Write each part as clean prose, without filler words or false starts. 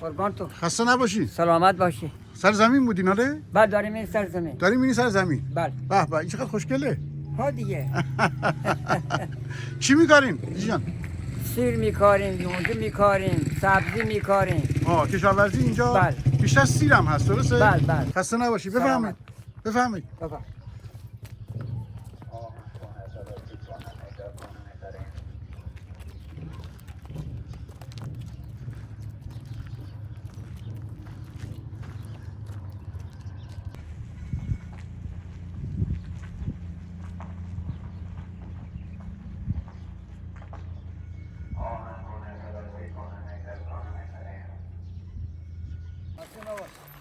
قربان تو. خسته نباشی. سلامت باشی. سر زمین بودین آره؟ بله داریم این سر زمین. داریم این سر زمین. بله. به به این چقدر خوشگله. ها دیگه. چی میکارین جان؟ سیر میکاریم، یونجه میکاریم، سبزی میکاریم. کشاورزی اینجا بله. بیشتر سیر هم هست درسته؟ بله بله. خسته نباشی. بفهمید. بفهمید.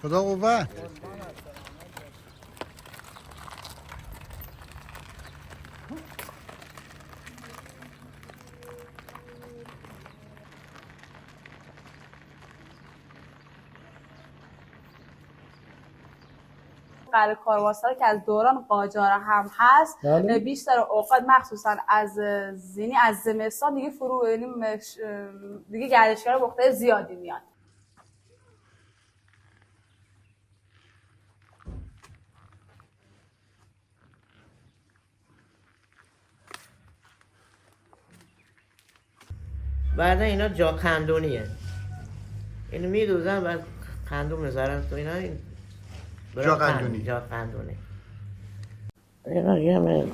خدا قوت. قلعه کاروانسرا که از دوران قاجار هم هست بله. بیشتر اوقات مخصوصا از زمستان دیگه دیگه گردشگران مختلف زیادی میاد. بعد اینا جا قندونیه، اینو میدوزن بعد قندون میذارن تو اینا. این جا قندونی. جا قندونی. اینا یه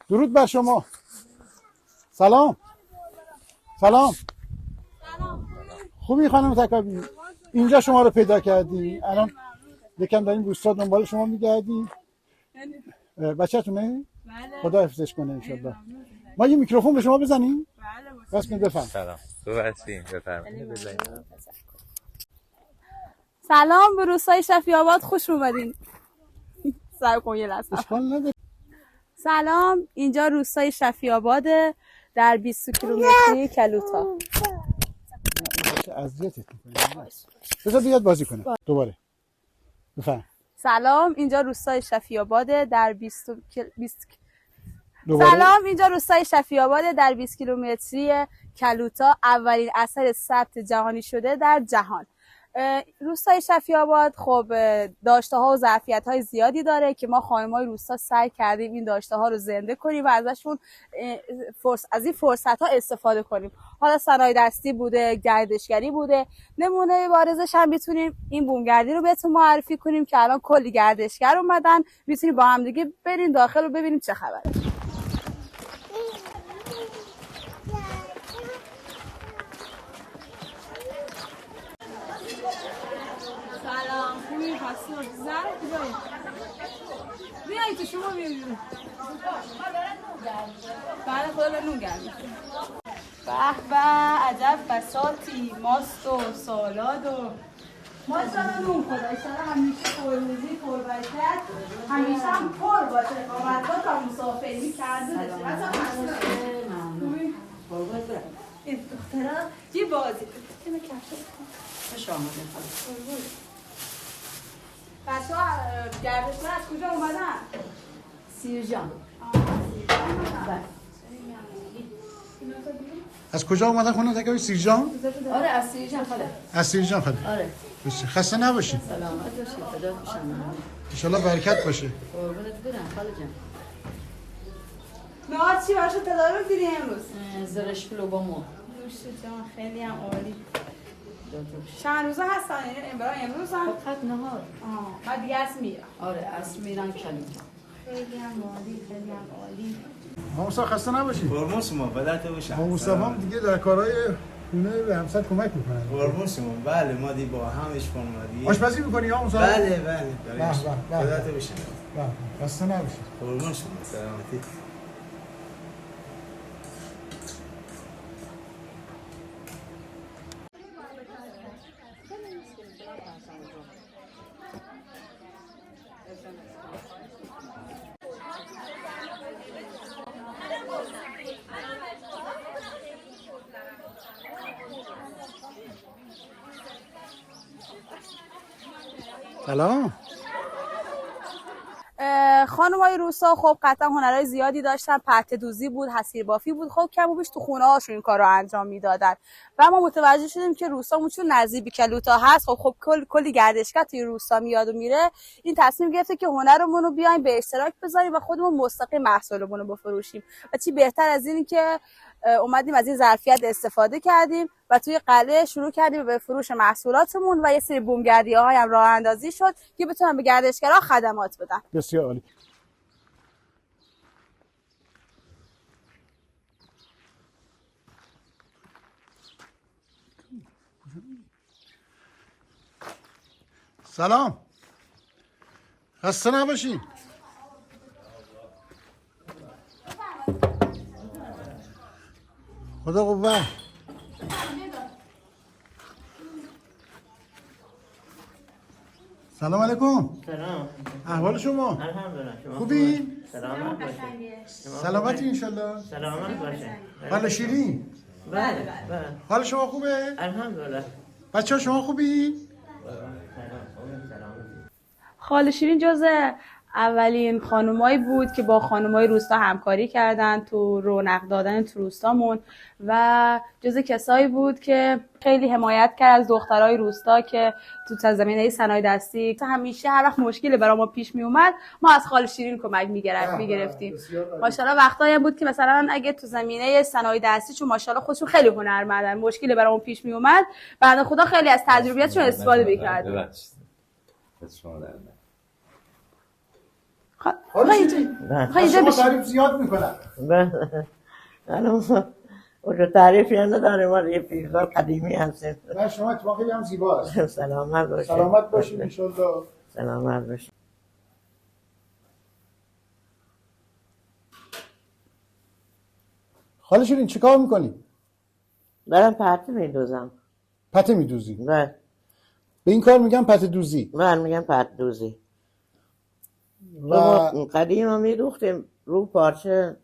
درود بر شما. سلام. سلام. خوبی خانم تکابی؟ اینجا شما رو پیدا کردیم. الان یکم در این روستا دنبال شما میگردیم. بچه‌تونه؟ بله. خدا حفظش کنه انشالله. ما یه میکروفون به شما بزنیم؟ بله. بس بفهم. سلام. تو هستین بفرمایید. سلام به روستای شفیع آباد خوش اومدین. سر کن یه لحظه. اشکال نداره. سلام، اینجا روستای شفیع آباده در 20 کیلومتری کلوتا. اذیتت می‌کنه. بذار بیاد بازی کنه. دوباره. بفهم. سلام، اینجا روستای شفیع آباده در 20 دوباره. سلام، اینجا روستای شفیع آباده در 20 کیلومتری کلوتا، اولین اثر ثبت جهانی شده در جهان. روستای شفیع آباد خب داشته ها و ظرفیت های زیادی داره که ما خانم‌های روستا سعی کردیم این داشته ها رو زنده کنیم و ازشون از این فرصت ها استفاده کنیم. حالا صنایع دستی بوده، گردشگری بوده. نمونه بارزش هم میتونیم این بومگردی رو بهتون معرفی کنیم که الان کلی گردشگر اومدن، میتونیم با هم دیگه بریم داخل و ببینیم چه خبره. سلام، خوبی؟ خسته زن کجایی؟ بیایی تو شما بیایی. بله خدا به نون گرمی. به به عجب بساطی، ماست و سالاد و ماشاءالله نون خدا ایشالا همیشه پرروزی پربرکت همیشه هم پر باشه. اقامتگاه تا مسافری کرده خوبی؟ این دخترها یه بازی اینو کفشه خوش آمده. بچه ها گردشگر از کجا اومدن؟ سیرجان. از کجا اومدن خانم تکابی؟ سیرجان؟ آره از سیرجان خاله. از سیرجان خاله. آره. خسته نباشین. سلامت باشی. خدا خوشم. انشالله برکت باشه. قربونت برم خاله جان. نهار چی براشو تدارک دیدی امروز؟ زرش پلو با مرغ. نوش جان خیلی هم عالی. چند روزه هستن یعنی برای امروز هم؟ فقط نهار. بعد دیگه اصل میرم. آره اصل میرم کلوتا. خیلی هم عالی، خیلی هم عالی. موسی خسته نباشی. قربون شما بدت باشم. موسی هم دیگه در کارهای خونه به همسر کمک میکنن. قربون شما. بله ما دی با همش اومدی. آشپزی میکنی یا موسی؟ بله بله. بدت باشم. خسته نباشی. قربون شما. سلامتی. سلام. خانم‌های روستا خب قطعا هنرهای زیادی داشتن، پرده دوزی بود، حصیر بافی بود، خب کم و بیش تو خونه هاشون این کار رو انجام میدادن و ما متوجه شدیم که روستامون چون نزدیک به کلوتا هست، خب کلی گردشگر توی روستا میاد و میره، این تصمیم گرفته که هنرمون رو بیایم به اشتراک بذاریم و خودمون مستقیم محصولمون رو بفروشیم و چی بهتر از این که اومدیم از این ظرفیت استفاده کردیم و توی قلعه شروع کردیم به فروش محصولاتمون و یه سری بومگردی‌های هم راه اندازی شد که بتونن به گردشگرها خدمات بدن. بسیار عالی. سلام. خسته نباشی. خدا قوت. سلام علیکم. سلام. احوال شما؟ الحمدلله. شما خوبی؟ سلامت باشید. سلامتی انشالله. سلامت باشید. حال شیرین؟ بله. حال شما خوبه؟ الحمدلله. بچه ها شما خوبی؟ خاله شیرین جزء اولین خانمایی بود که با خانمای روستا همکاری کردن تو رونق دادن تو روستامون و جزء کسایی بود که خیلی حمایت کرد از دخترای روستا که تو زمینه صنایع دستی همیشه هر وقت مشکلی برای ما پیش می اومد ما از خاله شیرین کمک میگرفتیم. ماشاءالله وقتایی بود که مثلا اگه تو زمینه صنایع دستی چون ماشاءالله خودشون خیلی هنرمندن مشکلی برامون پیش می اومد بنده خدا خیلی از تجربیاتشون استفاده می‌کرد. شما تعریف زیاد میکنن. اونجا تعریفی هم نداره ما یه پیشگاه قدیمی هستیم. نه شما اتفاقی هم زیبا هست. سلامت باشید. سلامت باشید انشالله. سلامت باشید. خاله شیرین چی کار میکنی؟ دارم پرده میدوزم. پته میدوزی؟ بله. به این کار میگم پته دوزی؟ من میگم پرده دوزی. و قدیم هم میدوختیم رو پارچه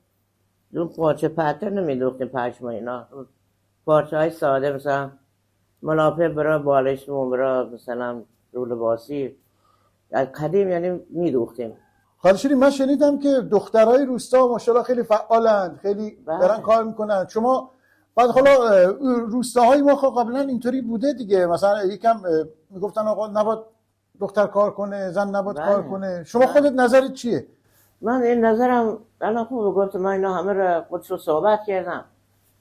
پرده نمیدوختیم پشم اینا پارچه های ساده مثلا ملاپه برای بالشمون برای مثلا رو لباسی قدیم یعنی میدوختیم. خاله شیرین من شنیدم که دخترای روستا ماشاءالله خیلی فعالن خیلی دارن کار میکنن. شما بعد حالا روستاهای ما خب قبلا اینطوری بوده دیگه مثلا یکم میگفتن آقا نباید دختر کار کنه زن نباید کار کنه. شما خودت نظرت چیه؟ من این نظرم الان خوبه گفتم من اینا همه رو خودش رو صحبت کردم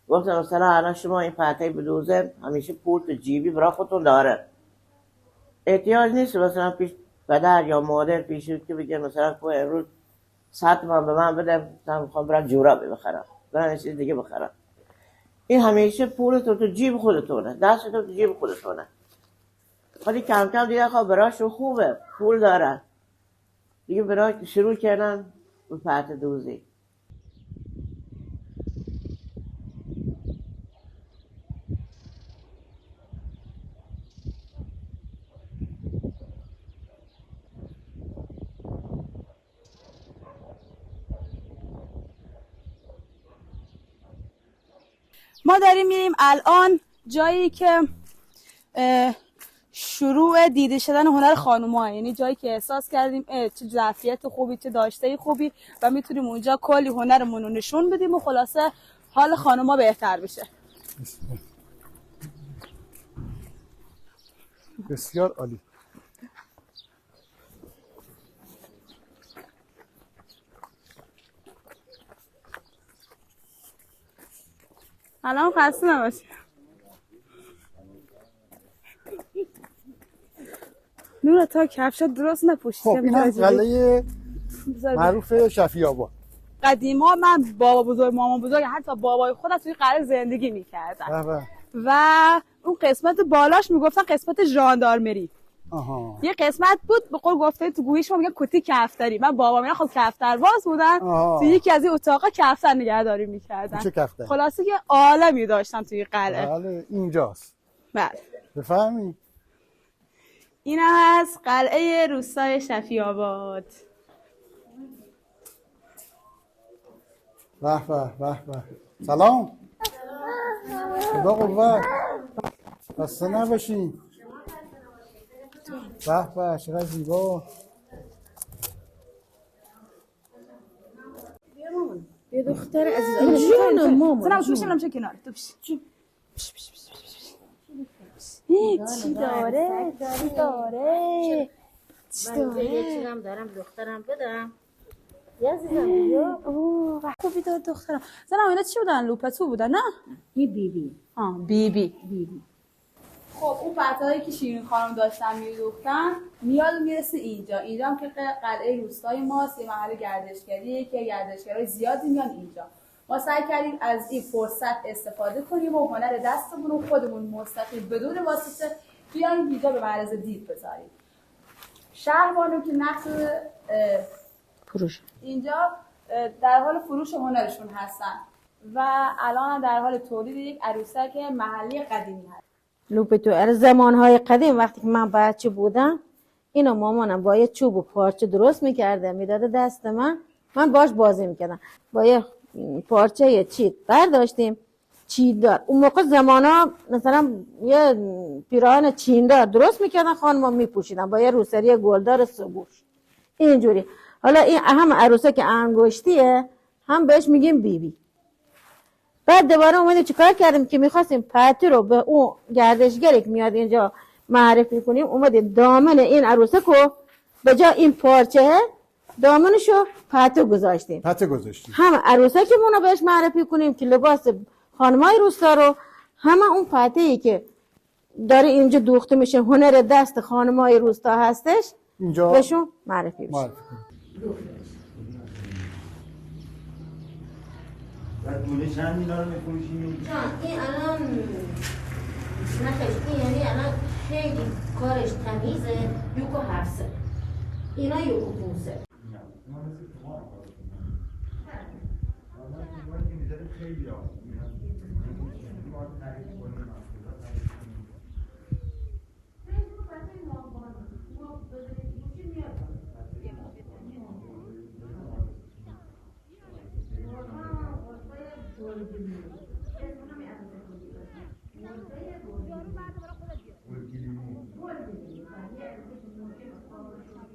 گفتم مثلا الان شما این پرده بدوزه همیشه پول تو جیبی برای خودتون داره احتیاج نیست مثلا پیش پدر یا مادر پیشید که بگه مثلا تو امروز 100 تومن به من بده من میخوام برم جورابی بخرم برم چیز دیگه بخرم. این همیشه پول تو جیب خودتونه دست تو جیب خودتونه. ولی کم کم دیگه خب براشون خوبه پول دارن دیگه برای شروع کردن به پرده دوزی. ما داریم میریم الان جایی که شروع دیده شدن هنر خانوما یعنی جایی که احساس کردیم چه ظرفیت خوبی چه داشته خوبی و میتونیم اونجا کلی هنرمون رو نشون بدیم و خلاصه حال خانوما بهتر بشه. بسیار عالی. الان خسته نباشی. نورا تا کفشات درست نپوشید. خب این هم قلعه معروف شفیع آباد. قدیما من بابا بزرگ مامان بزرگ حتی بابای خودم توی قلعه زندگی میکردن و اون قسمت بالاش میگفتن قسمت ژاندارمری. یه قسمت بود به قول گفته تو گویش ما میگن کتی کفتری. من بابا میگن خب کفترباز بودن تو یکی از این اتاقا کفتر نگهداری میکردن. چه کفتر؟ خلاصه که عالمی داشتن توی قلعه. بله اینجاست. بله بفهمی این از قلعه روستای شفیع آباد. به به به به. سلام. خدا قوت. خسته نباشین. به به چقدر زیبا. یه دختر عزیزم جونم مامان زنم تو بشم چه کنار تو بش چی داره چی داره چیزم دارم دخترم بدم یه عزیزم بیا اوه خوبی داد دخترم زنم اینا چی بودن لوپتو بودن نه این بیبی بیبی خب اون قطعهایی که شیرین خانم داشتن میدوختن میاد میرسه اینجا هم که قلعه روستای ماست، یه محل گردشگریه که گردشگرای زیادی میان اینجا. ما سعی کردیم از این فرصت استفاده کنیم و هنر دستمون رو خودمون مستقیم بدون واسطه بیایم اینجا به معرض دید بذاریم. شهربانو که نقش فروش اینجا در حال فروش هنرشون هستن و الان در حال تولید یک عروسک محلی قدیمی هست. لوپتو از زمانهای قدیم وقتی که من بچه بودم اینو مامانم با یه چوب و پارچه درست میکرده میداده دست من باش بازی میکردم. با یه پارچه چیت برداشتیم چیندار. اون موقع زمانا مثلا یه پیراهن چیندار درست میکردن خانم‌ها میپوشیدن با یه روسری گلدار سبوش اینجوری. حالا این هم عروسه که انگشتیه هم بهش میگیم بیبی. بعد دوباره اومدیم چیکار کردیم که میخواستیم پتی رو به اون گردشگری که میاد اینجا معرفی کنیم، اومدیم دامن این عروسک رو به جای این پارچه دامنشو پته گذاشتیم. هم عروسکمون رو بهش معرفی کنیم که لباس خانمای روستا رو، همه اون پته‌ای که داره اینجا دوخته میشه هنر دست خانمای روستا هستش اینجا بهشون معرفی بشه. بعد گونه چند اینا رو می‌فروشیم؟ این الان نخش این یعنی الان خیلی کارش تمیزه. یوکو 700 اینا یوکو 500.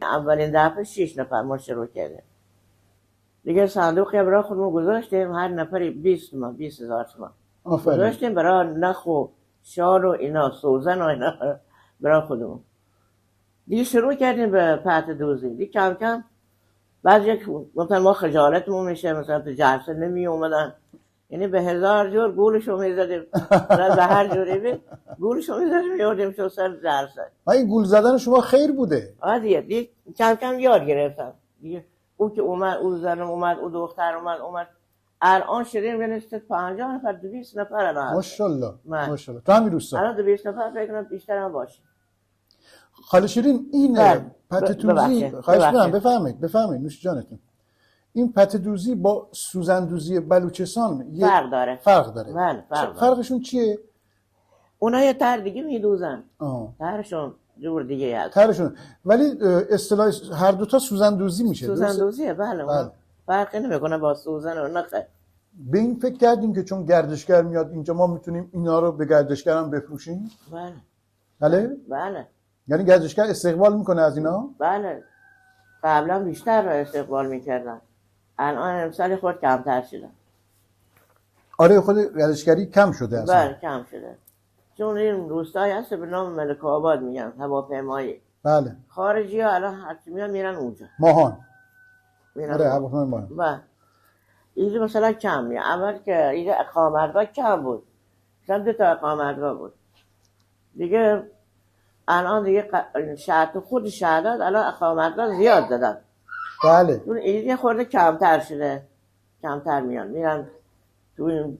اولین دفعه 6 نفر ما شروع کردیم. دیگه صندوقی برای خودمون گذاشتیم، هر نفری 20,000 تومان گذاشتیم برای نخ و شال و اینا، سوزن و اینا برای خودمون. دیگه شروع کردیم به پرت دوزی. دیگه کم کم بعضی مثلا ما خجالتمون میشه، مثلا تو جلسه نمی اومدن، یعنی به 1000 جور گولشو میزدیم به هر جوری گولشو میزدیم میوردیم شو سر جلسه. این گول زدن شما خیر بوده؟ دیگه کم کم یاد گرفتم دیگه. او که اومد، او زنم اومد، او دختر اومد. الان شیرین بنشته 50 نفر 200 نفر الان. ماشاءالله ماشاءالله. تو همین روستا الان 200 نفر فکر کنم بیشتر هم باشه. خاله شیرین این پته دوزی خواهش می‌کنم بفهمید نوش جانتون. این پته دوزی با سوزن دوزی بلوچستان فرق داره. بله فرقشون چیه؟ اونا یه تر دیگه میدوزن. ترشون جور دیگه هست. ترشون ولی اصطلاح هر دو تا سوزن دوزی میشه. سوزن دوزیه بله. فرقی نمیکنه با سوزن و نخه. به این فکر کردیم که چون گردشگر میاد اینجا ما میتونیم اینا رو به گردشگرم بفروشیم؟ بله. یعنی گردشگر استقبال میکنه از اینا؟ بله. قبلا بیشتر استقبال میکردن. الان امسال خود کمتر شدن. آره خود گردشگری کم شده اصلا. بله کم شده. چون این روستایی هست به نام ملک آباد میگن، هواپیمایی. بله. خارجی ها الان هرچی میان میرن اونجا. ماهان. آره هواپیمای ماهان. بله. اینجا مثلا کم میاد. اول که اینجا اقامتگاه کم بود. مثلا 2 تا اقامتگاه بود. دیگه الان دیگه خود شهرداد الان اقامتگاه زیاد دادن. بله. اون اینجا خورده کمتر شده. کمتر میرن تو این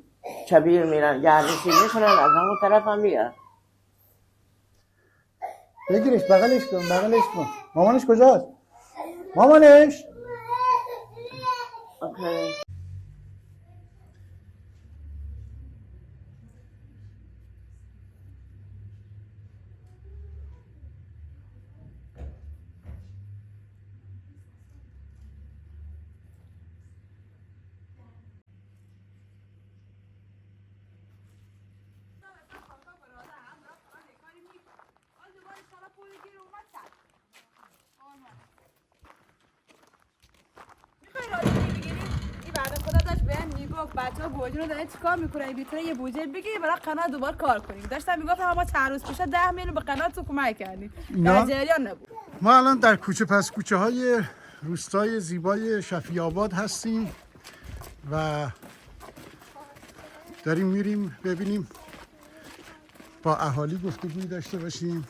کبیر میرن گردشی میکنن، از همون طرف هم میرن. بگیرش بغلش کن. مامانش کجاست؟ مامانش؟ بهم میگفت بچه‌ها گوجه رو دارن چیکار میکنن میتونه یه بودجه بگیری برای قنات دوباره کار کنیم. داشتم میگفتم ما چند روز پیش 10 میلیون به قنات کمک کردیم. در جریان نبود. ما الان در کوچه پس کوچه های روستای زیبای شفیع آباد هستیم و داریم میریم ببینیم با اهالی گفتگوی داشته باشیم.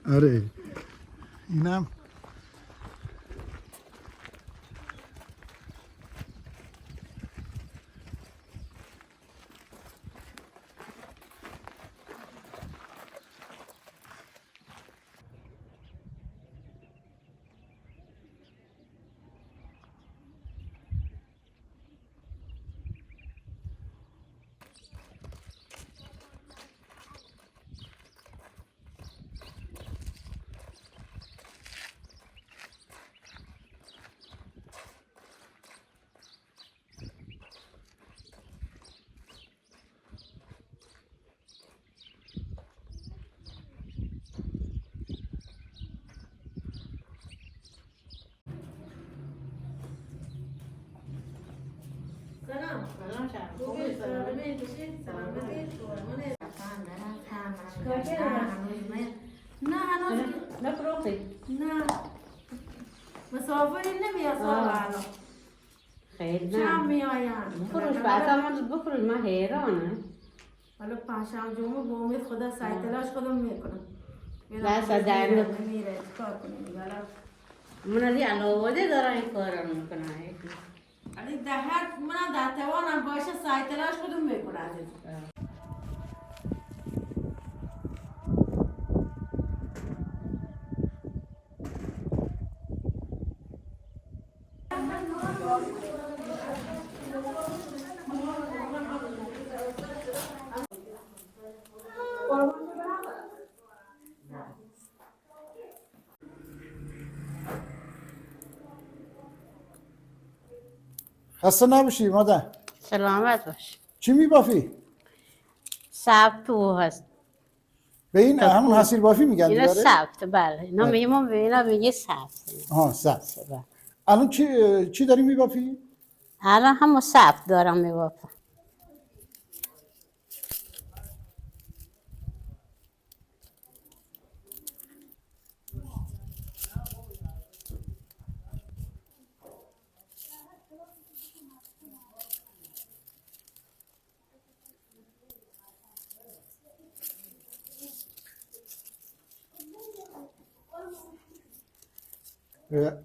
آره اینم نه هنوز نفروخی نه مسافری نمیاد الان خیلی چند نه میآین بفروش بعدا من بفروش من حیرانم حالا پنجشنبه جمعه با امید خدا سعی تلاش خودم میکنم بس در میره کار کنیم حالا من از این علاوه دارم این کارم میکنم ولی در هر منم در توانم باشه سعی تلاش خودم میکنم خسته نباشی مادر. سلامت باش چی میبافی؟ سبت او هست به این همون حصیر بافی میگن اینا دیاره؟ سبت بله اینا میمون به اینا میگه سبت آها سبت. الان چی داری میبافی؟ الان همون سبت دارم میبافم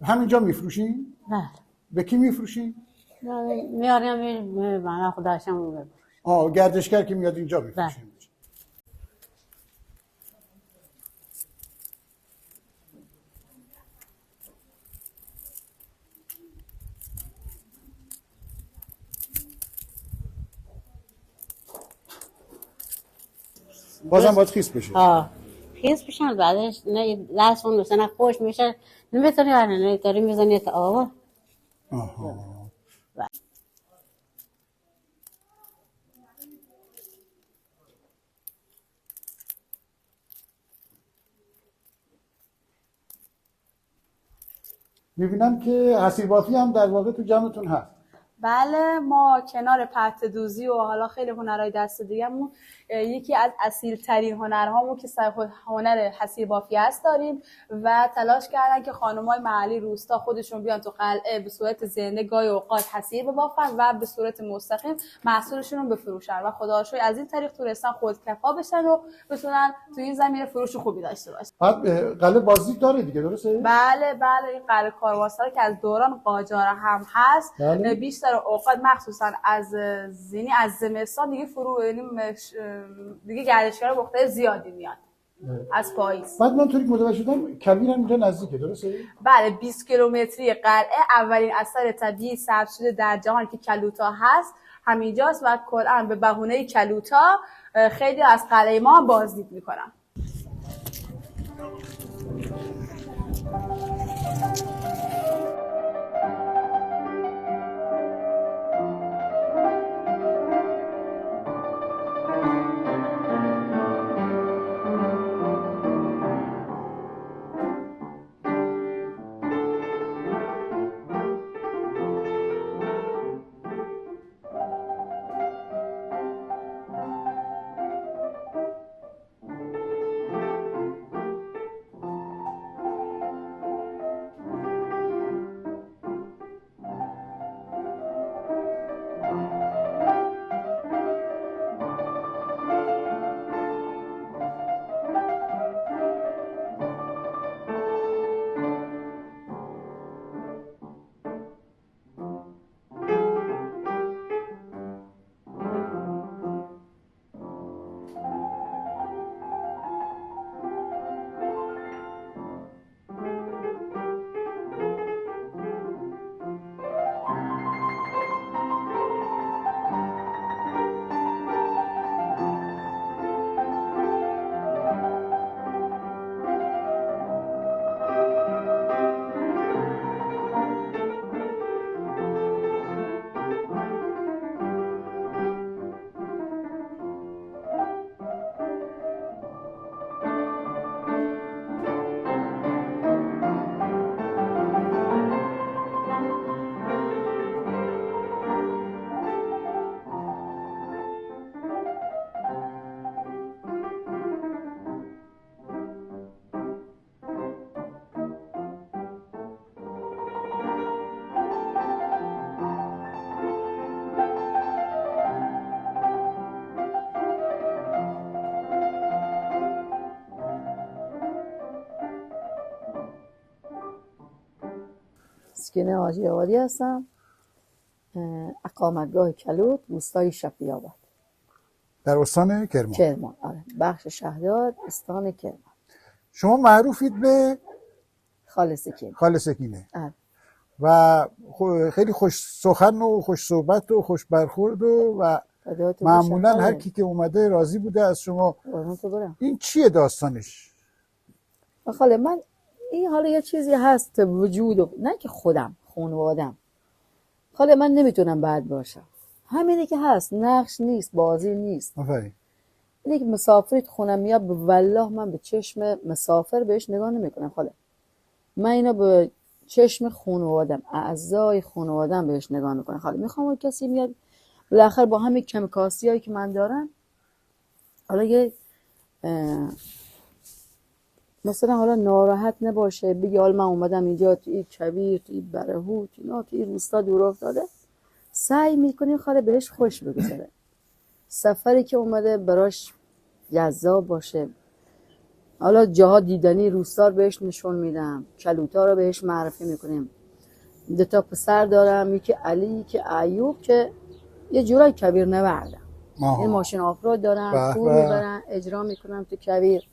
همینجا میفروشی؟ بله به کی میفروشی؟ میاریم من خداشم بفروش گردشگر که میاد اینجا میفروشی. بازم باید خیس بشه. خیس بشن بعدش نه دستمون مثلا خوش میشه نمیتونی نه داری میزنی تا آب. میبینم که حصیر بافی هم در واقع تو جمعتون هست. بله ما کنار پرت دوزی و حالا خیلی هنرهای دست دیگه‌مون یکی از اصیل‌ترین هنرهامون که هنر حصیر بافی است داریم و تلاش کردن که خانم‌های محلی روستا خودشون بیان تو قلعه به صورت زنده گاهی اوقات حصیر ببافن و به صورت مستقیم محصولشون رو بفروشن و خدا رو شکر از این طریق تونستن خودکفا بشن و بتونن تو این زمینه فروش خوبی داشته باشن. بعد قلعه بازدید داره دیگه درسته؟ بله این قلعه کاروانسرا که از دوران قاجار هم هست بیشتر اوقات مخصوصا از زمستان دیگه دیگه گردشگرا مختلف زیادی میاد از پاییز. بعد من طوری متوجه شدم کویر هم اینجا نزدیکه درسته؟ بله 20 کیلومتری قلعه اولین اثر طبیعی ثبت شده در جهان که کلوتا هست همینجاست و کلاً به بهونه کلوتا خیلی از قلعه ما بازدید میکنن. مسکن حاجی آبادی هستم، اقامتگاه کلوت، روستای شفیع آباد در استان کرمان. آره، بخش شهداد، استان کرمان. شما معروفید به خاله سکینه. آره. و خیلی خوش سخن و خوش صحبت و خوش برخورد و معمولا هر کی که اومده راضی بوده از شما. این چیه داستانش؟ خاله من این حالا یه چیزی هست وجود، نه که خودم خانوادم، خاله من نمیتونم بد باشم، همینه که هست، نقش نیست، بازی نیست. اینه که مسافرت خونم میاد، والله من به چشم مسافر بهش نگاه نمیکنم خاله، من اینا به چشم خانوادم، اعضای خانوادم بهش نگاه میکنم خاله. میخوام کسی میاد بالاخره با همین کم کاسی هایی که من دارم، حالا یه مثلا حالا ناراحت نباشه، بگی حالا من اومدم اینجا تو این کویر، تو این برهوت، تو این روستا دور افتاده، سعی میکنیم خاله بهش خوش بگذره، سفری که اومده براش جذاب باشه. حالا جاها دیدنی روستا رو بهش نشون میدم، کلوتا رو بهش معرفی میکنیم. 2 تا پسر دارم، یکی علی که ایوب که یه جورای کویر نوردم، این ماشین آفرود دارم، تور میبرن اجرا میکنم تو کویر.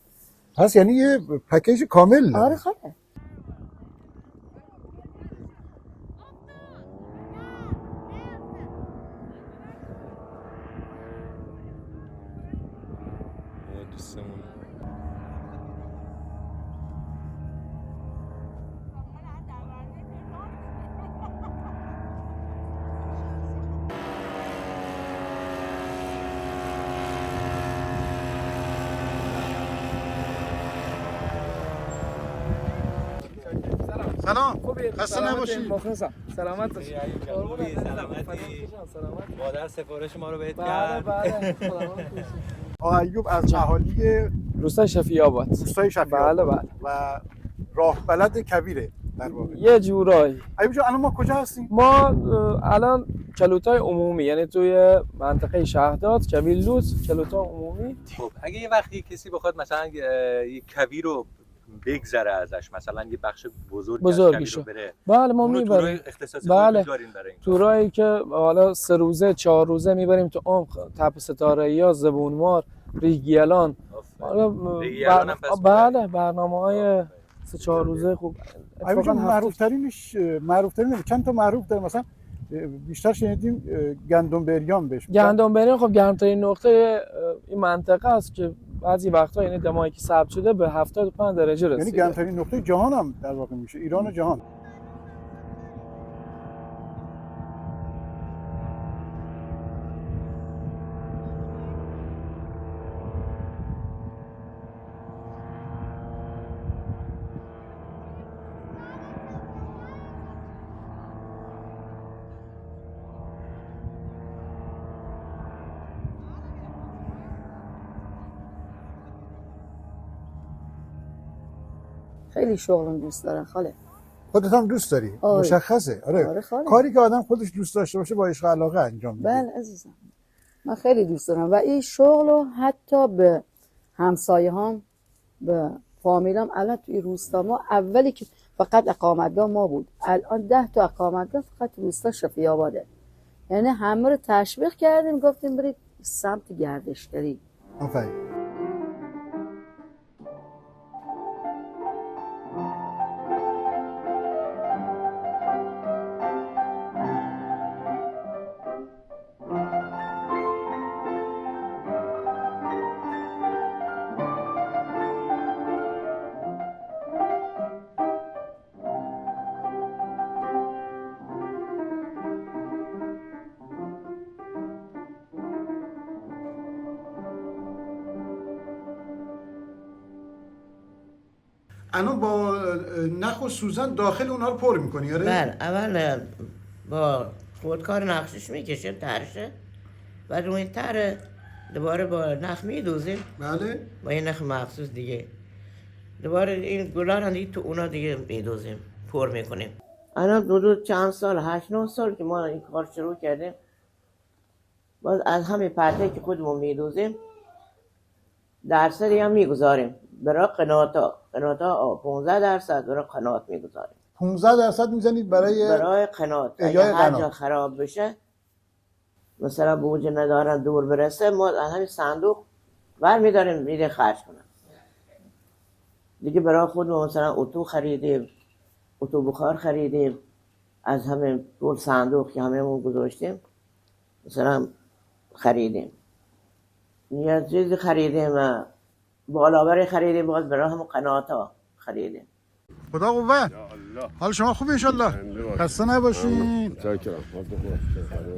پس یعنی یه پکیج کامل داره. آره خاله. سلام. خوبی؟ خسته نباشی. مخلصم. سلامت باشی. مادر سفارش ما رو بهت کرد. بله. آقا ایوب از اهالی روستای شفیع آباد. بله. و راه بلد کویره در واقع. یه جورایی. ایوب جان الان ما کجا هستیم؟ ما الان کلوتای عمومی، یعنی توی منطقه شهداد، کویر لوت، کلوتای عمومی. خب اگه یه وقتی کسی بخواد مثلا یه کویر رو بگذره ازش، مثلا یه بخش بزرگی رو بره، بله ما میبریم. تورای اختصاصی دارین برای این تورایی که حالا 3 روزه 4 روزه میبریم تو عمق، تپه ستاره‌ای، زبونمار، ریگیلان. حالا بله برنامه‌های 3-4 روزه خوب. اتفاقا معروف‌ترین چند تا معروف داره، مثلا بیشتر شنیدیم گندم بریان بهش. گندم بریان خب گرمترین نقطه این منطقه است که بعضی وقتا یعنی دمایی که ثبت شده به 75 درجه رسیده. یعنی گرمترین نقطه جهان هم در واقع میشه، ایران و جهان. خیلی شغلم دوست دارم خاله. خودت هم دوست داری؟ مشخصه. آره کاری که آدم خودش دوست داشته باشه با عشق علاقه انجام میده. بله عزیزم، من خیلی دوست دارم و این شغل رو حتی به همسایه هم، به فامیلام، الان توی روستا ما اولی که فقط اقامتگاه ما بود، الان 10 تا اقامتگاه فقط روستا شفیع آباده. یعنی همه رو تشویق کردیم، گفتیم برید سمت گردشگری. آفرین. الان با نخ و سوزن داخل اونها رو پر میکنی؟ آره؟ بله، اول با خودکار نقشش میکشه ترشه، بعد روی این تر دوباره با نخ میدوزیم. بله. با این نخ مخصوص دیگه دوباره این گلا رو دیگه تو اونا دیگه میدوزیم، پر میکنیم. الان حدود چند سال، 8-9 سال که ما این کار شروع کردیم، باز از همین پرتایی که خودمون میدوزیم درصدی هم میگذاریم برای قناتا 15% برای قنات میگذاریم. 15% میزنید برای قنات. اگر هر جا خراب بشه مثلا بوجه ندارن دور برسه، ما همین صندوق برمیداریم میره خرج کنم. دیگه برای خود مثلا اتو خریدیم، اتو بخار خریدیم، از همه طول صندوق که همه گذاشتیم مثلا خریدیم. یه چیزی خریدیم، بالابری خریدیم، باز برای همون قنات ها خریدیم. خدا قوت. حال شما خوب انشالله. خسته نباشید.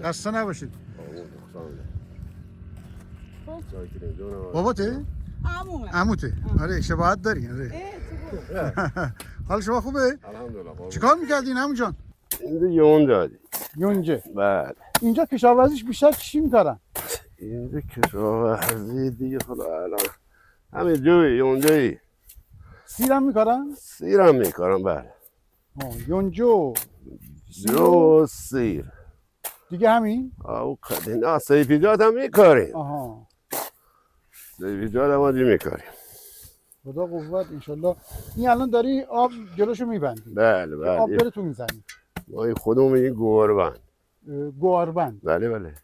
خسته نباشید. باباته؟ عموته. آره شباهت داری. آره. حال شما خوبه؟ الحمدلله. چیکار میکردین عمو جان؟ اینجا یونجه. یونجه. بله. اینجا کشاورزیش بیشتر چی میکردن؟ اینجا کشاورزی دیگه خدا الان همین جوی یونجه‌ای. سیرم میکارن؟ سیرم میکارن بله. یونجو جو سیر دیگه همین؟ او نه سیفیجات هم میکاریم. آها سیفیجات هم آجی میکاریم. خدا قوت انشالله. این الان داری آب جلوشو میبندی؟ بله بله. آب بره تو میزنی؟ ما این خودمون این گوهربند. گوهربند؟ بله بله.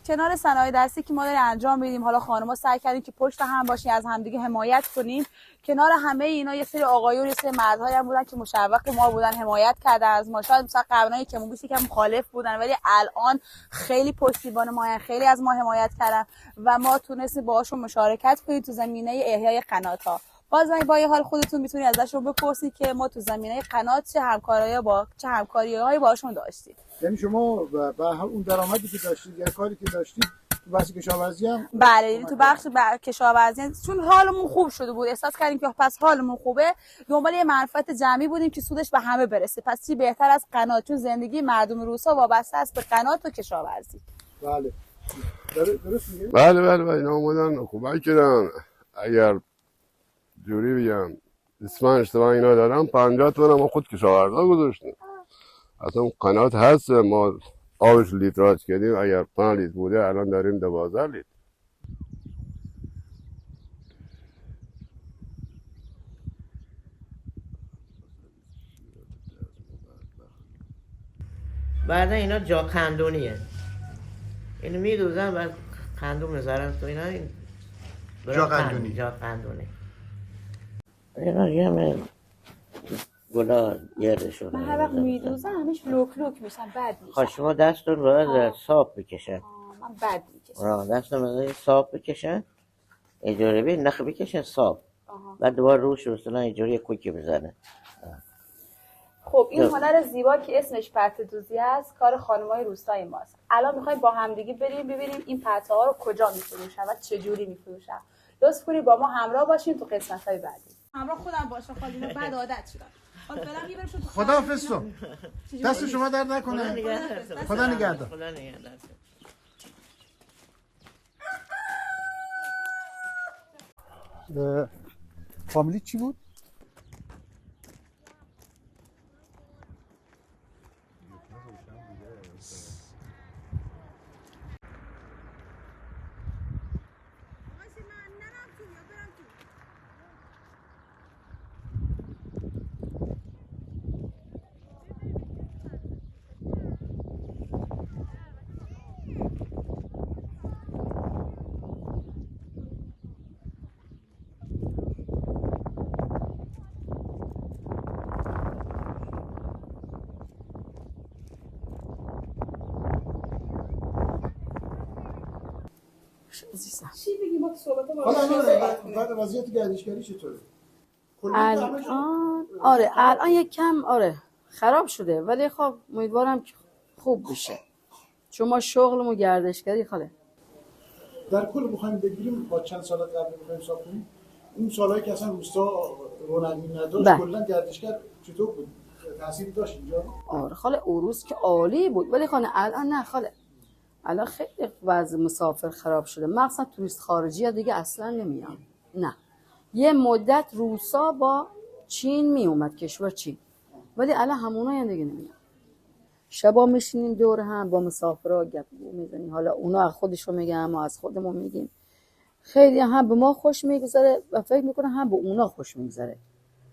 کنار صنایع دستی که ما داریم انجام میدیم، حالا خانم‌ها سعی کردیم که پشت هم باشیم، از همدیگه حمایت کنیم. کنار همه اینا یه سری آقایون، یه سری مردهایی هم بودن که مشوق ما بودن، حمایت کردن از ما. شاید مثلا قبلا که موبیسی که مخالف بودن، ولی الان خیلی پشتیبان ما هستن، خیلی از ما حمایت کردن و ما تونستیم باهاشون مشارکت کنیم تو زمینه احیای قنات‌ها. باز با یه حال خودتون میتونید ازشون بپرسید که ما تو زمینه قنات چه همکاری‌هایی باشون داشتیم. یعنی شما به اون درآمدی که داشتید یا کاری که داشتید تو بحث کشاورزی هم؟ بله، یعنی تو بخش کشاورزی چون حالمون خوب شده بود، احساس کردیم که پس حالمون خوبه، دنبال یه منفعت جمعی بودیم که سودش به همه برسه. پس چی بهتر از قنات، چون زندگی مردم روستا وابسته است به قنات و کشاورزی. بله. درست میگه؟ بله بله بله. اینا اومدن کمک کردن. اگر جوری بگم اسم اشتباه اینا دادم 50 تومن ما خود کشاورزا گذاشتیم. اصلا قنات هست، ما آبش لیتراژ کردیم، اگر 5 لیتر بوده الان داریم 12 لیتر. بعدا اینا جا قندونیه، اینو میدوزن بعد قندون میذارن تو اینا. این جا قندونی. جا قندونی. اینا یه گلا گردشون. من هر وقت میدوزم همیش لوک لوک میشن، بد میشن. خب شما دستتون باید صاف بکشن. من بد میکشم. دستتون باید صاف بکشن، اینجوری بین نخ بکشن صاف. بعد دوباره روش مثلا اینجوری کوکی بزنه. خب این هنر زیبا که اسمش پرده دوزی هست کار خانمای روستای ماست. الان میخوایم با همدیگه بریم ببینیم این پرده ها رو کجا میفروشن و چه جوری میفروشن. لطف کنید با ما همراه باشین تو قسمت‌های بعدی. همراه خودم باشه، خالی اینا بعد عادت شدن. حالا فعلا میبرمشون تو خداحافظ. دست شما درد نکنه. خدا نگهدار. خدا نگهدار. فامیلی چی بود؟ چی بگیم با صحبت حالا بعد وضعیت گردشگری چطوره؟ الان یک کم خراب شده، ولی خب امیدوارم که خوب بشه، چون ما شغلمون گردشگری خاله. در کل بخوایم بگیریم با چند سال قبل بخوایم حساب کنیم، اون سالایی که اصلا روستا رونقی نداشت کلا گردشگر چطور بود؟ تأثیری داشت اینجا؟ خاله عروس که عالی بود، ولی خانه الان نه خاله. الان خیلی وضع مسافر خراب شده، مخصوصا توریست خارجی ها دیگه اصلا نمیان. نه یه مدت روسا با چین می اومد، کشور چین، ولی الان همونا هم دیگه نمیان. شبا میشینیم دور هم با مسافرها گپ میزنیم. حالا اونا از خودشون میگن، ما از خودمون میگیم. خیلی هم به ما خوش میگذره و فکر میکنم هم به اونا خوش میگذره.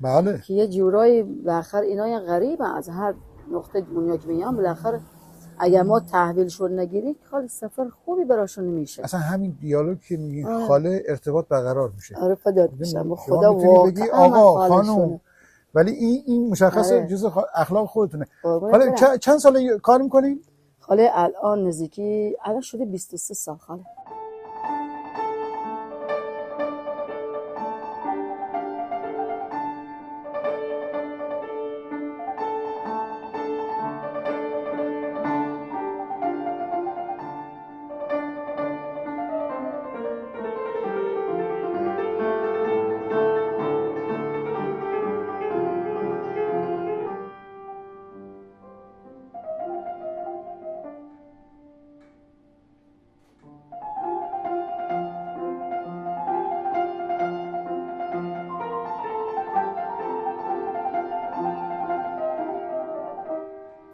بله که یه جورایی بالاخره اینا یه غریبه از هر نقطه دنیا که میان، بالاخره اگر ما تحویلشون نگیریم خاله سفر خوبی براشون نمیشه. اصلا همین دیالوگ که میگین خاله ارتباط برقرار میشه. آره فدات بشم، خدا خدا بگی آقا واقعا خانم، ولی این مشخصه آره. جزء اخلاق خودتونه. حالا چند سال کار میکنین؟ خاله الان نزدیکی الان شده 23 سال خاله.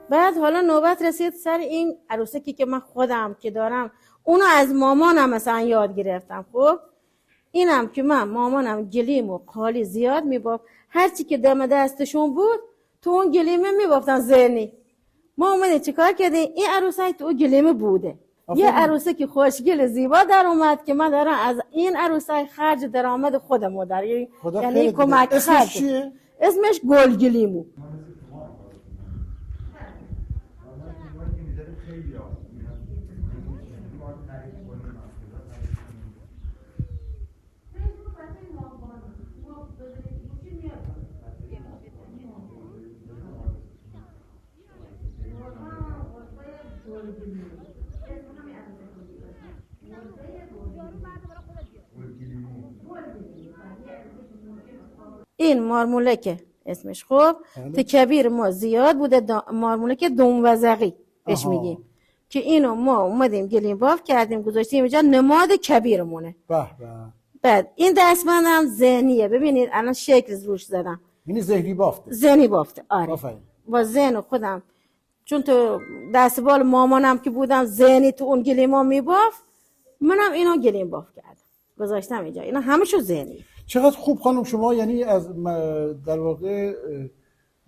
بعد حالا نوبت رسید سر این عروسکی که من خودم که دارم، اونو از مامانم مثلا یاد گرفتم. خب اینم که من مامانم گلیم و قالی زیاد میبافت، هرچی که دم دستشون بود تو اون گلیمه میبافتن زنی. ما اومدیم چیکار کردیم؟ این عروسک تو اون گلیمه بوده. یه عروسک خوشگل زیبا در اومد که من دارم از این عروسک خرج درآمد خودمو در یعنی کمک خرج. اسمش چیه؟ اسمش گل گلیمو. این مارمولک اسمش. خب تو کبیر ما زیاد بوده مارمولک دونوزقی بهش میگیم، که اینو ما اومدیم گلیم باف کردیم گذاشتیم اینجا نماد کبیرمونه. بعد این دستبند هم ذهنیه، ببینید الان شکل روش زدم. یعنی ذهنی بافته. ذهنی بافته آره. با ذهن خودم، چون تو دستبال مامانم که بودم ذهنی تو اون گلیما میباف، منم اینو گلیم باف کردم گذاشتم اینجا. اینا همشو ذهنی. چقدر خوب خانم، شما یعنی از در واقع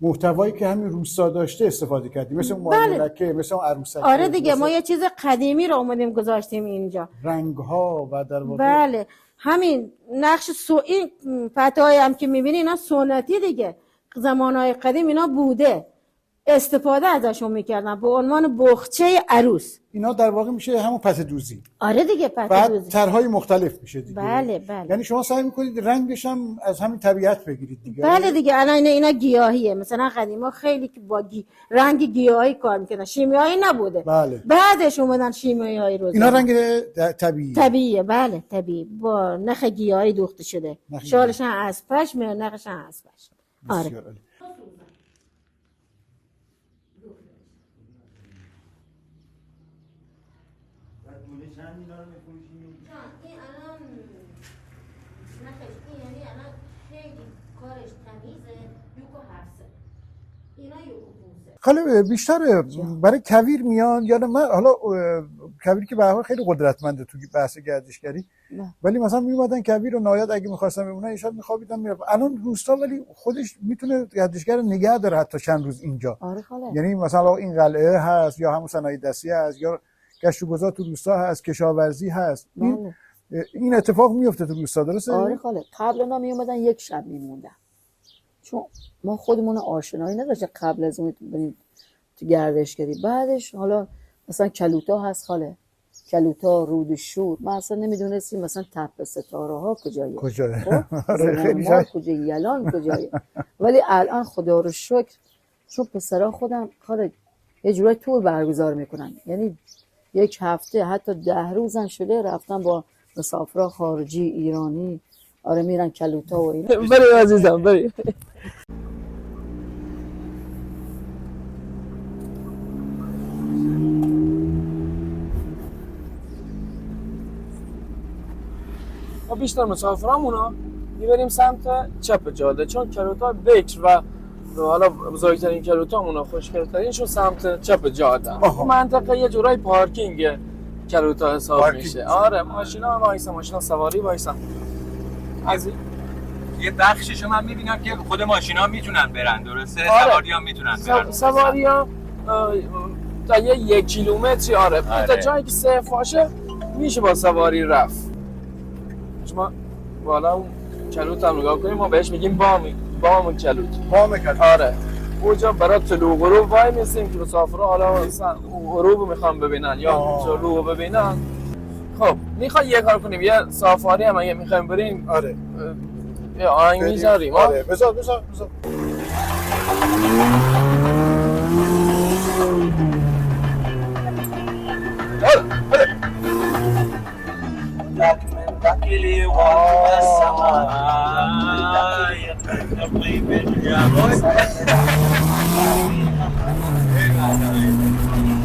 محتوایی که همین روستا داشته استفاده کردیم، مثل مارمولکه، مثل عروسک. آره دیگه، ما یه چیز قدیمی رو اومدیم گذاشتیم اینجا، رنگ‌ها و در واقع بله همین نقش این پتوهایی هم که می‌بینی اینا سنتی دیگه، زمانهای قدیم اینا بوده، استفاده ازشون میکردن به عنوان بخچه عروس. اینا در واقع میشه همون پته دوزی. آره دیگه پته دوزی. بعد طرح‌های مختلف میشه دیگه. بله بله. یعنی شما سعی میکنید رنگش هم از همین طبیعت بگیرید دیگه. بله دیگه. الان اینا گیاهیه، مثلا قدیما خیلی که با رنگ گیاهی کار میکردن، شیمیایی نبوده. بله. بعدش اومدن شیمیایی رو. اینا رنگ طبیعیه. طبیعیه بله طبیعی، با نخ گیاهی دوخته شده. شالش هم از پشم، نخش هم از پشم. آره. خاله بیشتر برای کویر میان یا من حالا کویر که به هر حال خیلی قدرتمنده تو بحث گردشگری، ولی مثلا میومدن کویر رو نهایت اگه می‌خواستن بمونن ایشاد می‌خوابیدن میرفت. الان روستا ولی خودش میتونه گردشگر نگه داره حتی چند روز اینجا. آره خاله. یعنی مثلا این قلعه هست یا همون صنایع دستی هست یا گشت و گذار تو روستا هست، کشاورزی هست. این اتفاق میفته تو روستا، درسته؟ آره خاله. قبلا میومدن یک شب میموندن، چون ما خودمون آشنایی نداشتیم قبل از اون بریم تو گردشگری. بعدش حالا مثلا کلوتا هست خاله، کلوتا، رود شور، ما اصلا نمیدونستیم مثلا تپه ستاره ها کجایه، کجایه، یلان کجایه. ولی الان خدا رو شکر چون پسرا خودم خاله یه جورای تور برگزار میکنن، یعنی یک هفته حتی 10 روزن شده رفتن با مسافرها خارجی ایرانی، آره میرن کلوتا و اینا. بری عزیزم بری. ما بیشتر مسافرامونا میبریم سمت چپ جاده، چون کلوتا بکر و حالا بزرگترین کلوتامون و خوشگل‌ترینشون سمت چپ جاده. منطقه یه جورای پارکینگ کلوتا حساب میشه. آره ماشینا وایسا، ماشینا سواری وایسا. از یه بخششو من میبینم که خود ماشینا میتونن برن، درسته؟ آره. سواری هم میتونن برن. سواری ها تا 1 کیلومتری تا جایی که صفر باشه میشه با سواری رفت. شما بالا اون کلوت هم نگاه کنیم، ما بهش میگیم بام کلوت. بام کلوت. آره اونجا برای طلوع غروب وای میسیم که مسافرها حالا غروب میخوان ببینن یا طلوع ببینن. خب میخوای یه کار کنیم، یه سافاری هم اگه میخوایم بریم آره یه آهنگ میذاریم. آره بذار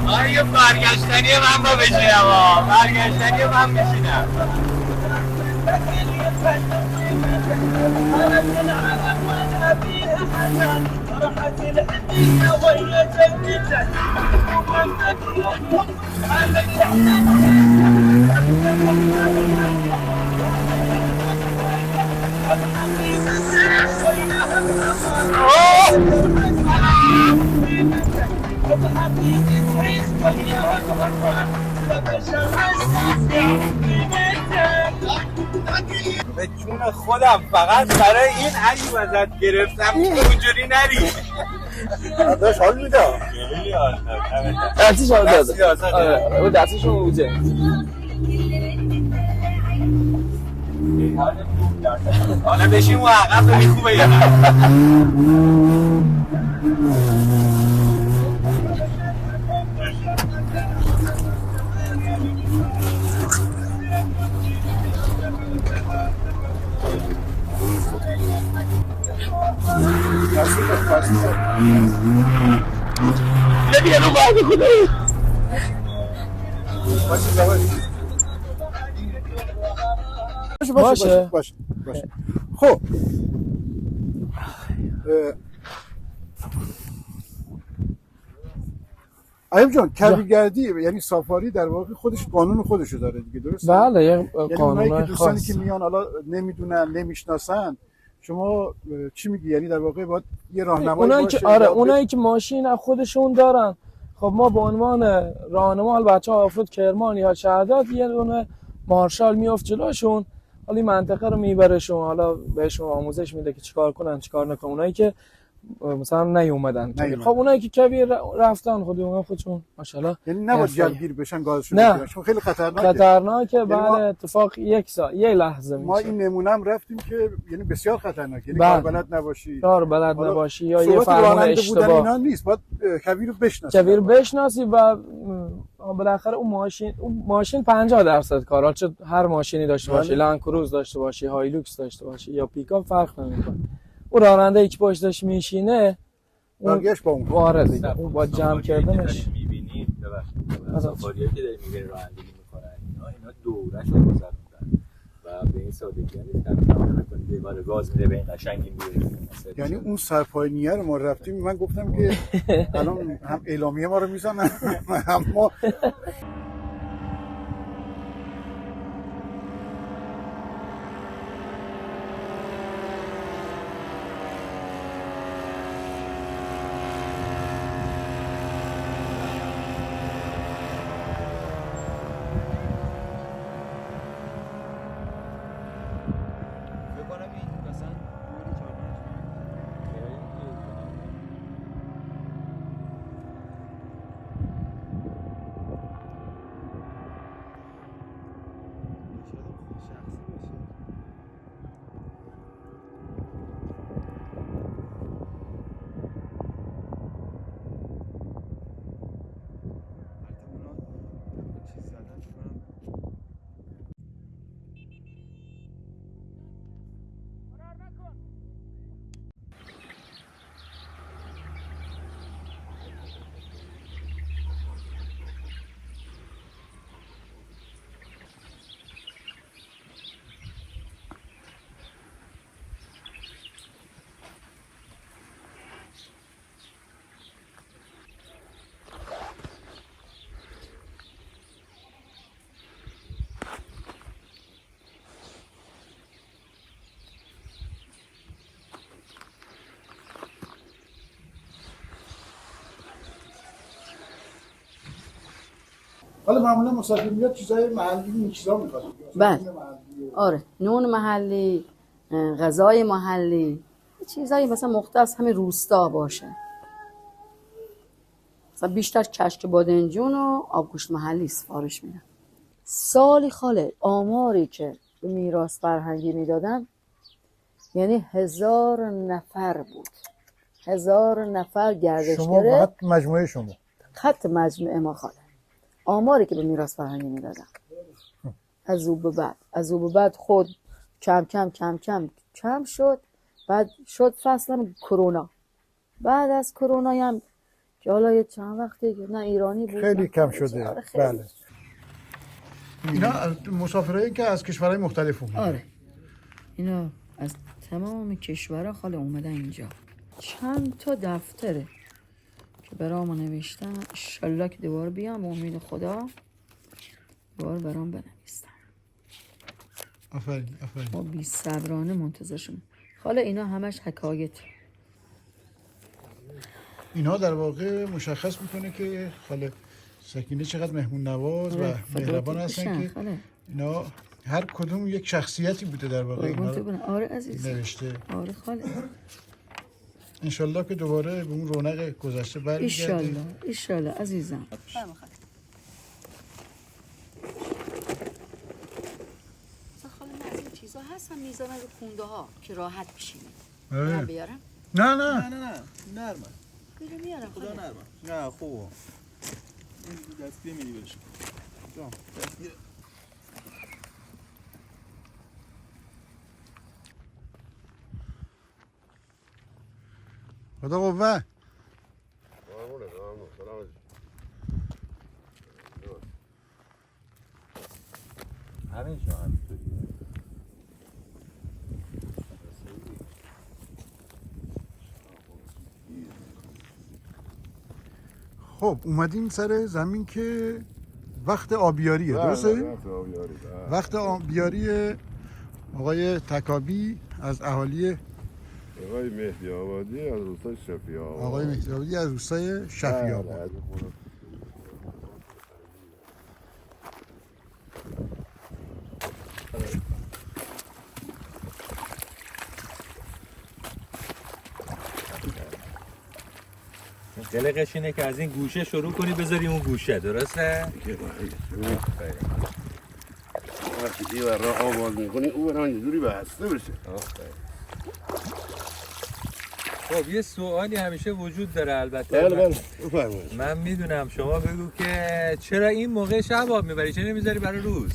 آیا برگشتنی من با بشینم برگشتنی من بشینم. به جون خودم فقط برای این علی ازت گرفتم که اونجوری نری. داشت حال میده. دستش حال داده. آره اون دستش موجه. حالا بشیم و عقب ببین خوبه یا نه. نمیه رو باید خدایی. باشه. خب ایوب جان کویرگردی یعنی سافاری در واقع خودش قانون خودشو داره دیگه، درسته؟ بله یه قانونایی که دوستانی خاص که میان حالا نمیدونن نمیشناسن، شما چی میگی؟ یعنی در واقع باید یه راهنمایی باشه. آره اونایی که ماشین خودشون دارن، خب ما به عنوان راهنما بچه‌ها آفرود کرمان یا شهادت یه دونه مارشال میافت جلوشون، حالا این منطقه رو میبرشون، حالا بهشون آموزش میده که چیکار کنن چیکار نکنن. اونایی که مثلا نیومدن خب اونایی که کویر رفتن خودشون ماشاءالله یعنی نباید جلگیر بشن گازشون بگیرن چون خیلی خطرناکه. بله اتفاق یه لحظه میشه. ما این نمونم رفتیم که یعنی بسیار خطرناکه، یعنی کار بلد نباشی یا یه فرمان اشتباه اینا نیست، باید کویر رو بشناسی و بالاخره اون ماشین 50% کارا، چه هر ماشینی داشته باشی، لند کروز داشته باشی، هایلوکس داشته باشی یا پیکاپ فرق نمیکنه، اون راننده که پشتش میشینه برگشت با اون آره دیگه اون با جمع کردنش میبینید سفاریایی که داریم میبینید رانندگی میکنن اینا دوره‌شو گذروندن و به این سادگی نیست که بکنید یه بار گاز میده به این قشنگی میره. یعنی اون سرپاینیه رو ما رفتیم، من گفتم که الان هم اعلامیه ما رو میزنن هم ما حالا معمولا مسافر میاد چیزای محلی این چیزا میخواد. بله آره، نون محلی، غذای محلی، چیزایی مثلا مختص همین روستا باشه. مثلا بیشتر کشک بادنجون و آبگوشت محلی سفارش میدن. سالی خاله آماری که به میراث فرهنگی میدادن یعنی 1000 نفر بود. 1000 نفر گردشگره. شما خط مجموعه شما؟ خط مجموعه ما خاله. آماری که به میراث فرهنگی میدادن. از او به بعد خود کم شد. بعد شد فصل کرونا. بعد از کرونا هم که حالا یه چند وقتی که نه ایرانی بود خیلی کم شده. بله. اینا مسافرایی که از کشورهای مختلف اومدن. آره. اینا از تمام کشورها خاله اومدن اینجا. چند تا دفتره که برام نوشتن، انشالله که دوباره بیام به امید خدا دوباره برام بنویسن. آفرین. ما بی صبرانه منتظرشون. خاله اینا همش حکایت. اینا در واقع مشخص میکنه که خاله سکینه چقدر مهمون نواز و مهربان هستن که اینا هر کدوم یک شخصیتی بوده در واقع اینا. آره عزیز. نوشته. آره خاله. انشالله که دوباره به اون رونق گذشته برمیگرده. ایشالله عزیزم. چیزا هستن میذارن رو خونده ها که راحت بشینیم. من بیارم؟ نه نرمه. میارم خدا نرمه. نه خوبه. این دستگیره میدی برش. جان دستگیره. خدا قوه. همین شما همینطوری. خب اومدیم سر زمین که وقت آبیاریه، درسته؟ وقت آبیاری آقای تکابی از اهالی آقای مهدی آبادی از روستای شفیع آباد. آقای مهدی آبادی از روستای شفیع آباد. قلقش اینه که از این گوشه شروع کنی بذاری اون گوشه، درسته؟ وقتی این راه آواز میکنی او برای یه جوری بسته بشه. خب یه سوالی همیشه وجود داره البته. بله بفرمایید. من میدونم، شما بگو که چرا این موقع شب آب میبری؟ چرا نمیذاری برای روز؟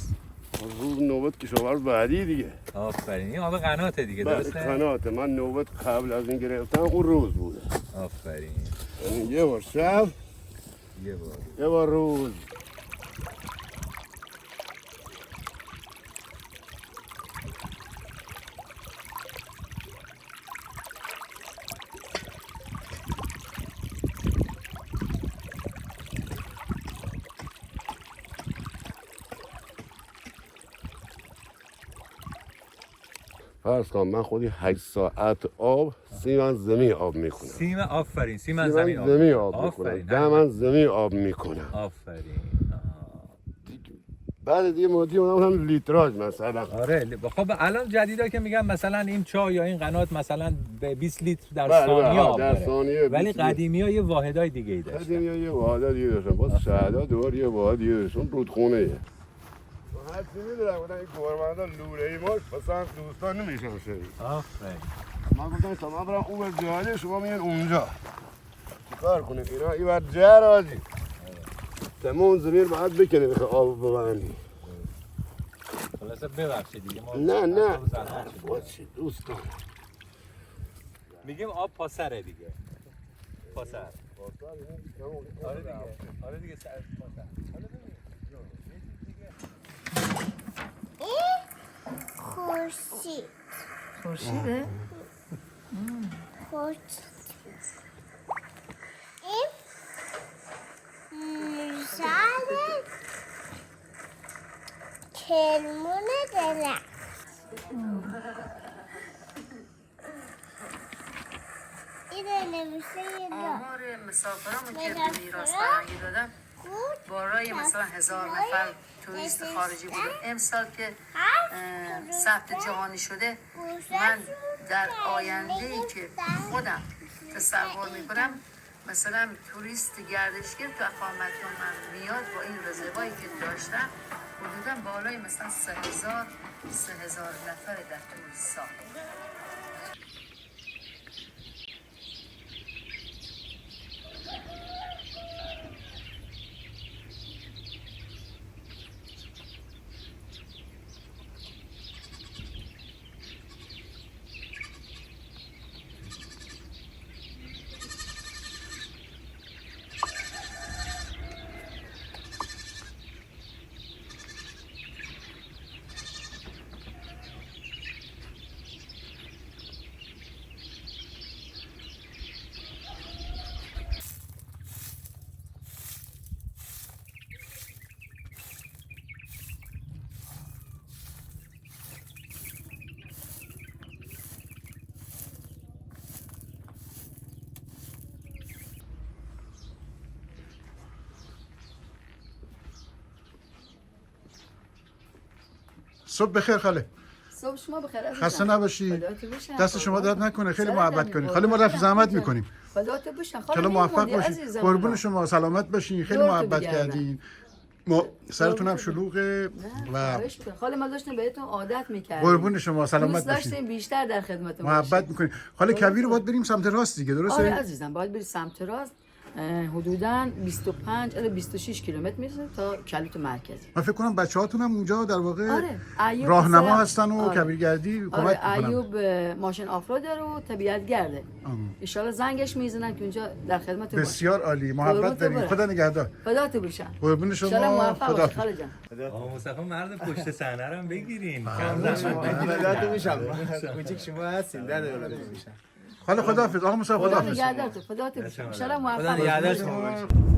روز نوبت کشاورز بعدی دیگه. آفرین. این آب قناته دیگه، درسته؟ قناته. من نوبت قبل از این گرفتم اون روز بوده. آفرین. یه بار شب یه بار روز. فرض کن من خودی 8 ساعت آب سیمن زمین آب میکنم. آفرین. سیمن زمین آب میکنم. 10 من زمین آب میکنم. آفرین. بعد دیگه مودی اونم هم لیتراژ مثلا. آره. خب الان جدیدا که میگن مثلا این چای یا این قنات مثلا به 20 لیتر در ثانیه آب داره. ولی قدیمی‌ها یه واحدای دیگه ای داشتن. قدیمی‌ها یه واحد دیگه داشتن. باز شهدا دوباره یه واحد دیگه داشتن. رودخونه. هر چی می‌دونم گفتن این گورمندا لوره‌ای ماش مثلا دوستان نمیشن شدی. آفرین. من گفتم شما برام اون ور جاده شما میان اونجا. چیکار کنیم اینا این ور جر آجی. تمام زمین باید بکنه بخواه آب ببندی. خلاصه ببخشید دیگه ما نه باشی دوستان. میگیم آب پاسره دیگه. پاسر. آره دیگه سر پاسر. خورشیده؟ شاید کرمون درخت. این نمیشه یه آمار مسافرامون که به میراث فرهنگی دادن بارای مثلا 1000 نفر توریست خارجی بود. امسال که ثبت جهانی شده، من در آینده ای که خودم تصور میکنم مثلا توریست گردشگر تو اقامتگاه من میاد با این رزروایی که داشتم حدودا بالای مثلا 3000 نفر در طول سال. صبح بخیر خاله. صبح شما بخیر. خسته نباشی. دست شما درد نکنه. خیلی محبت کنید. خاله ما رفت زحمت میکنیم. خداحافظ باشین. خیلی موفق باشین. قربون شما سلامت باشین. خیلی محبت کردین. ما سرتون هم شلوغه و خاله ما داشتیم بهتون عادت می‌کردیم. قربون شما سلامت باشین. داشتیم بیشتر در خدمتتون محبت میکنیم. خاله کویر رو باید بریم سمت راست دیگه، درسته؟ آره عزیزم باید بریم سمت راست. حدوداً 25 الی 26 کیلومتر میرسه تا کلوت مرکزی. من فکر کنم بچه‌هاتون هم اونجا در واقع آره. راهنما هستن و کویرگردی کمک میکنن. ایوب ماشین آفرود داره و طبیعت گرده. ان شاءالله زنگش میزنن که اونجا در خدمت باشه. بسیار عالی. محبت داریم. خدا نگهدار. خدا تو باشن. قربون شما. خدا. خاله جان. آقا مصطفی مرد پشت صحنه رو هم بگیرین. خدمت میشم. کوچیک شما هستین در دولت میشم. خاله خداحافظ. آقا مصطفی خداحافظ. خدا تو باشن. ان شاءالله موفق باشید.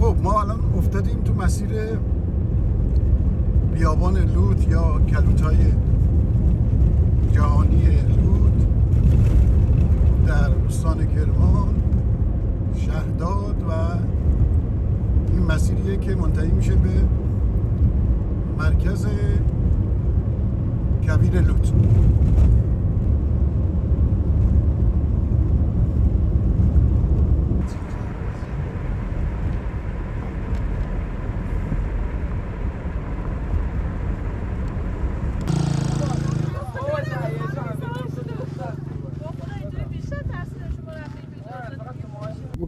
خب ما الان افتادیم تو مسیر بیابان لوط یا کلوت‌های جهانی لوط در استان کرمان شهداد و این مسیریه که منتهی میشه به مرکز کویر لوط.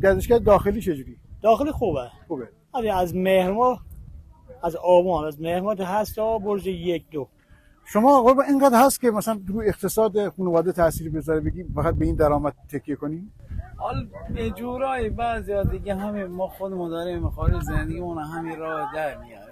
گردشگر داخلی چجوری؟ داخلی خوبه. از مهر از آبان از مهر هست تا برج 1 2. شما قربا اینقدر هست که مثلا رو اقتصاد خانواده تاثیر بذاره بگیم فقط به این درآمد تکیه کنیم؟ حال به جورایی بعضیا دیگه همین ما خودمون داریم مخارج زندگیمون همین راه در میاریم.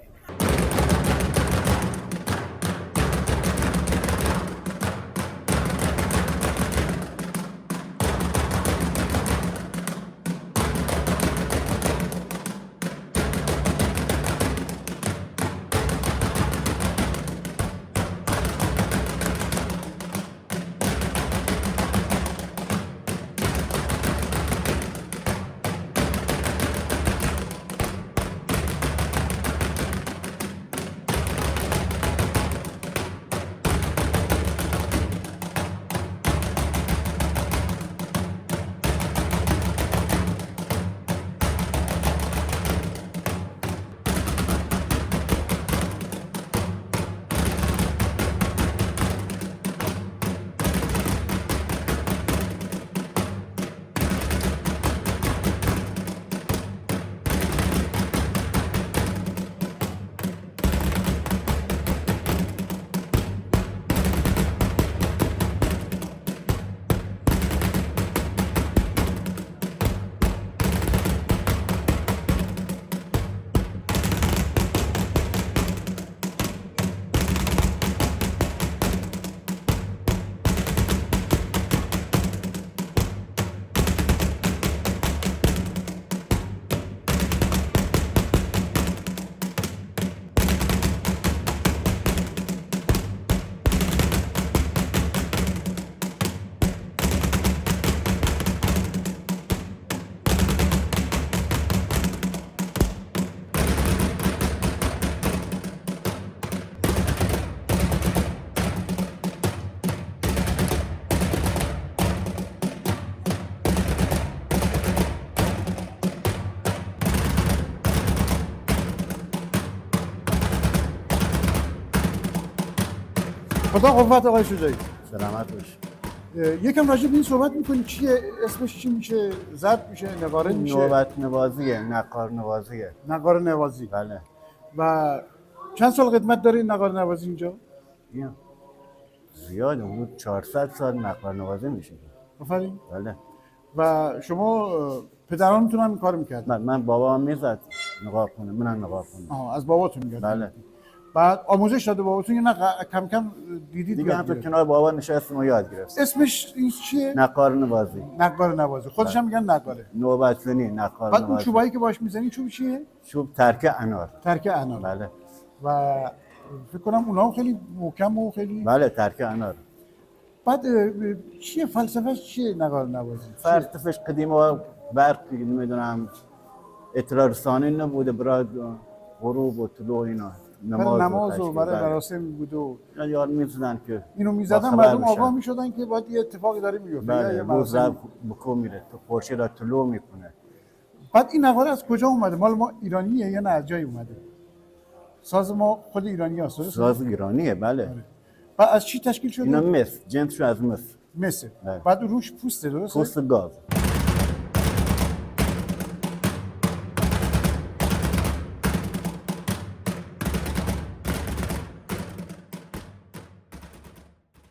خدا قوت آقای شجاعی. سلامت باش. یکم راجع به این صحبت میکنی چیه؟ اسمش چی میشه؟ ضرب میشه؟ نقاره میشه؟ نوبت نوازیه، نقار نوازیه. نقاره نوازی. بله. و چند سال خدمت داره این نقاره نوازی اینجا؟ زیاد، حدود 400 سال نقار نوازی میشه. آفرین. بله. و شما پدرانتون هم این کار میکردن؟ من بابام میزد نقاب خونه، منم نقاب خونه. از باباتون میاد؟ بله. بعد آموزش داده باباتون یا نه کم کم دیدید؟ دیگه هم تو کنار بابا نشستم و یاد گرفتم. اسمش این چیه؟ نقار نوازی. نقار نوازی. خودش هم میگن نقاره. نوبت زنی نقار بعد نوازی. اون چوبایی که باش میزنی چوب چیه؟ چوب ترک انار. ترک انار. بله. و فکر کنم اونا هم خیلی محکم و خیلی. بله ترک انار. بعد چیه فلسفهش چیه نقار نوازی؟ فلسفهش قدیم و برق نمیدونم اطلاع رسانی نبوده برای غروب و طلوع اینا. نماز و برای مراسم بود و یاد میزدن که اینو میزدن مردم آگاه میشدن که باید یه اتفاقی داره میفته. بله روز رب بکو میره تو خورشید را طلوع میکنه. بعد این نقاره از کجا اومده؟ مال ما ایرانیه یا نه از جای اومده؟ ساز ما خود ایرانی هست؟ ساز ایرانیه بله. بعد از چی تشکیل شده؟ اینا مس جنسش از مس. بعد روش پوسته درسته؟ پوست گاز.